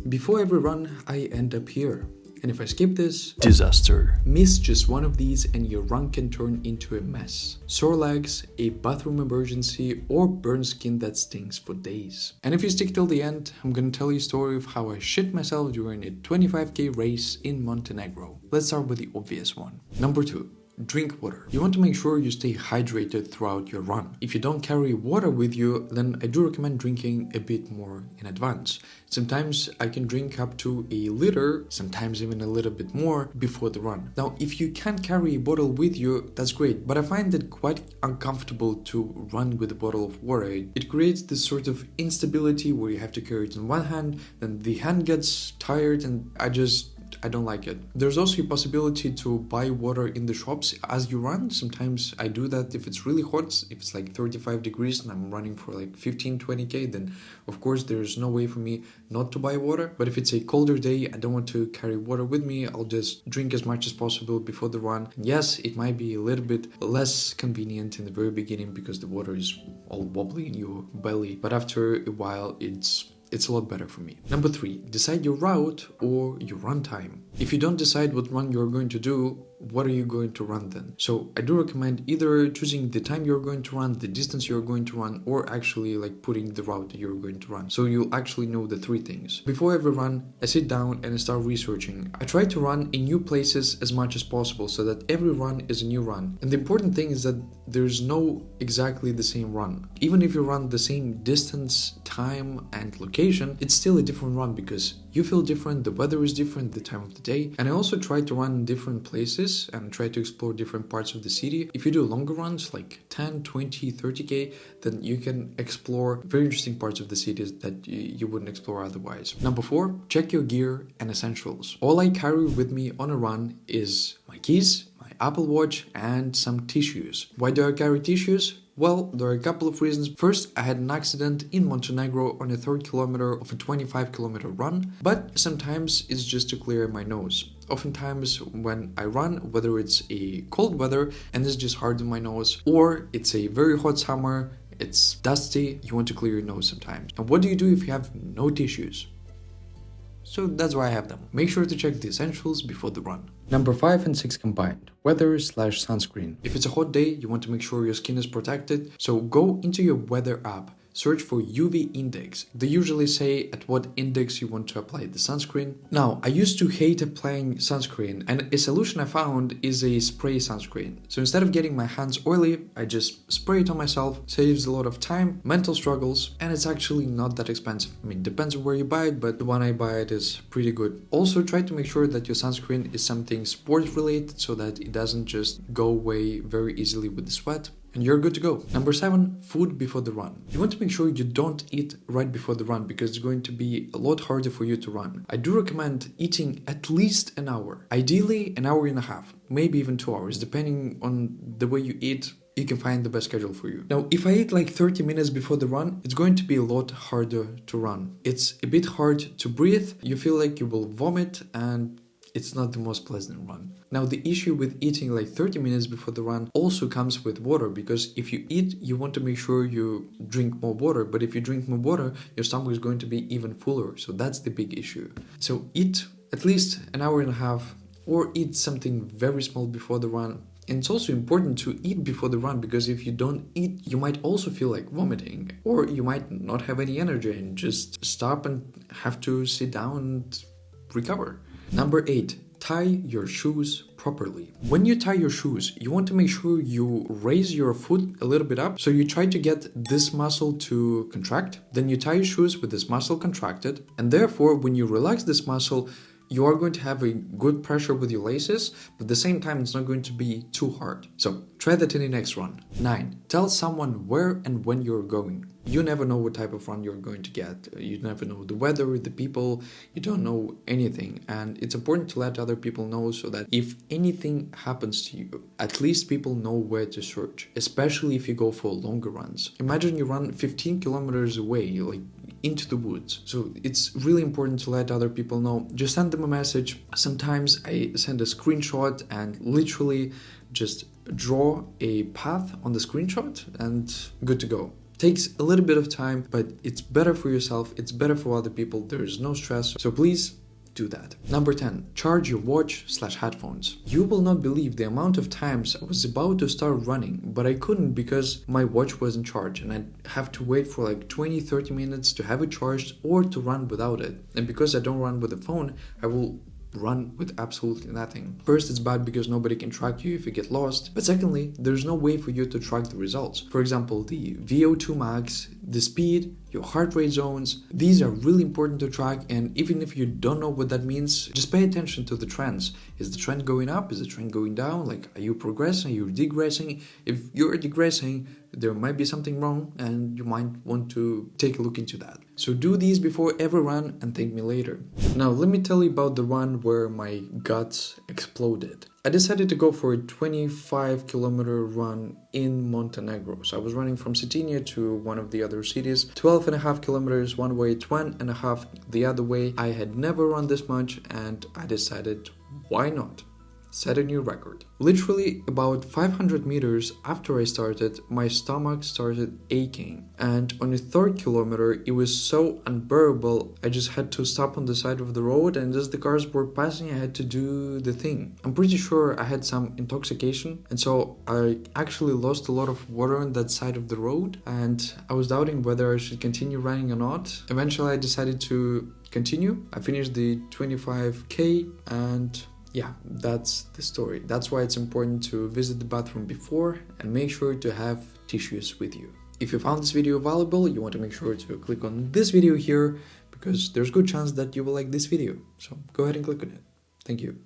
Before every run, I end up here. And if I skip this, disaster. Miss just one of these and your run can turn into a mess. Sore legs, a bathroom emergency, or burned skin that stings for days. And if you stick till the end, I'm gonna tell you a story of how I shit myself during a 25k race in Montenegro. Let's start with the obvious one. Number 2. Drink water. You want to make sure you stay hydrated throughout your run. If you don't carry water with you, then I do recommend drinking a bit more in advance. Sometimes I can drink up to a liter, sometimes even a little bit more before the run. Now, if you can't carry a bottle with you, that's great, but I find it quite uncomfortable to run with a bottle of water. It creates this sort of instability where you have to carry it in one hand, then the hand gets tired, and I don't like it. There's also a possibility to buy water in the shops as you run. Sometimes I do that if it's really hot, if it's like 35 degrees and I'm running for like 15-20k, then of course there's no way for me not to buy water. But if it's a colder day, I don't want to carry water with me, I'll just drink as much as possible before the run. Yes, it might be a little bit less convenient in the very beginning because the water is all wobbly in your belly, but after a while it's a lot better for me. Number 3, decide your route or your run time. If you don't decide what run you're going to do, what are you going to run then? So I do recommend either choosing the time you're going to run, the distance you're going to run, or actually like putting the route that you're going to run. So you'll actually know the 3 things. Before every run, I sit down and I start researching. I try to run in new places as much as possible so that every run is a new run. And the important thing is that there's no exactly the same run. Even if you run the same distance, time, and location, it's still a different run because you feel different, the weather is different, the time of the day. And I also try to run in different places and try to explore different parts of the city. If you do longer runs like 10, 20, 30k, then you can explore very interesting parts of the cities that you wouldn't explore otherwise. Number 4, check your gear and essentials. All I carry with me on a run is my keys, my Apple Watch, and some tissues. Why do I carry tissues? Well, there are a couple of reasons. First, I had an accident in Montenegro on a 3rd kilometer of a 25-kilometer run, but sometimes it's just to clear my nose. Oftentimes when I run, whether it's a cold weather and it's just hard on my nose, or it's a very hot summer, it's dusty, you want to clear your nose sometimes. And what do you do if you have no tissues? So that's why I have them. Make sure to check the essentials before the run. Number 5 and 6 combined. Weather/sunscreen. If it's a hot day, you want to make sure your skin is protected, so go into your weather app. Search for UV index. They usually say at what index you want to apply the sunscreen. Now, I used to hate applying sunscreen, and a solution I found is a spray sunscreen. So instead of getting my hands oily, I just spray it on myself. Saves a lot of time, mental struggles, and it's actually not that expensive. I mean, depends on where you buy it, but the one I buy it is pretty good. Also, try to make sure that your sunscreen is something sports related so that it doesn't just go away very easily with the sweat. And you're good to go. Number 7, food before the run. You want to make sure you don't eat right before the run because it's going to be a lot harder for you to run. I do recommend eating at least an hour. Ideally, an hour and a half, maybe even 2 hours, depending on the way you eat. You can find the best schedule for you. Now, if I eat like 30 minutes before the run, it's going to be a lot harder to run. It's a bit hard to breathe. You feel like you will vomit and it's not the most pleasant run. Now, the issue with eating like 30 minutes before the run also comes with water, because if you eat, you want to make sure you drink more water, but if you drink more water, your stomach is going to be even fuller, so that's the big issue. So eat at least an hour and a half, or eat something very small before the run. And it's also important to eat before the run, because if you don't eat, you might also feel like vomiting, or you might not have any energy and just stop and have to sit down and recover. Number 8, tie your shoes properly. When you tie your shoes, you want to make sure you raise your foot a little bit up. So you try to get this muscle to contract. Then you tie your shoes with this muscle contracted. And therefore, when you relax this muscle, you are going to have a good pressure with your laces, but at the same time, it's not going to be too hard. So try that in the next run. 9, tell someone where and when you're going. You never know what type of run you're going to get. You never know the weather, the people, you don't know anything. And it's important to let other people know so that if anything happens to you, at least people know where to search, especially if you go for longer runs. Imagine you run 15 kilometers away, like into the woods. So it's really important to let other people know. Just send them a message. Sometimes I send a screenshot and literally just draw a path on the screenshot and good to go. Takes a little bit of time, but it's better for yourself, it's better for other people, there is no stress, so please do that. Number 10. Charge your watch/headphones. You will not believe the amount of times I was about to start running, but I couldn't because my watch wasn't charged and I'd have to wait for like 20-30 minutes to have it charged or to run without it. And because I don't run with the phone, I will run with absolutely nothing. First, it's bad because nobody can track you if you get lost, but secondly, there's no way for you to track the results. For example, the VO2 max, the speed, your heart rate zones, these are really important to track, and even if you don't know what that means, just pay attention to the trends. Is the trend going up? Is the trend going down? Like, are you progressing? Are you digressing? If you're digressing, there might be something wrong and you might want to take a look into that. So do these before every run and thank me later. Now let me tell you about the run where my guts exploded. I decided to go for a 25-kilometer run in Montenegro. So I was running from Sateev to one of the other cities, 12.5 kilometers one way, 1.5 the other way. I had never run this much and I decided, why not? Set a new record. Literally about 500 meters after I started, my stomach started aching, and on the 3rd kilometer it was so unbearable I just had to stop on the side of the road, and as the cars were passing I had to do the thing. I'm pretty sure I had some intoxication, and so I actually lost a lot of water on that side of the road, and I was doubting whether I should continue running or not. Eventually I decided to continue. I finished the 25k, and yeah, that's the story. That's why it's important to visit the bathroom before and make sure to have tissues with you. If you found this video valuable, you want to make sure to click on this video here because there's a good chance that you will like this video. So go ahead and click on it. Thank you.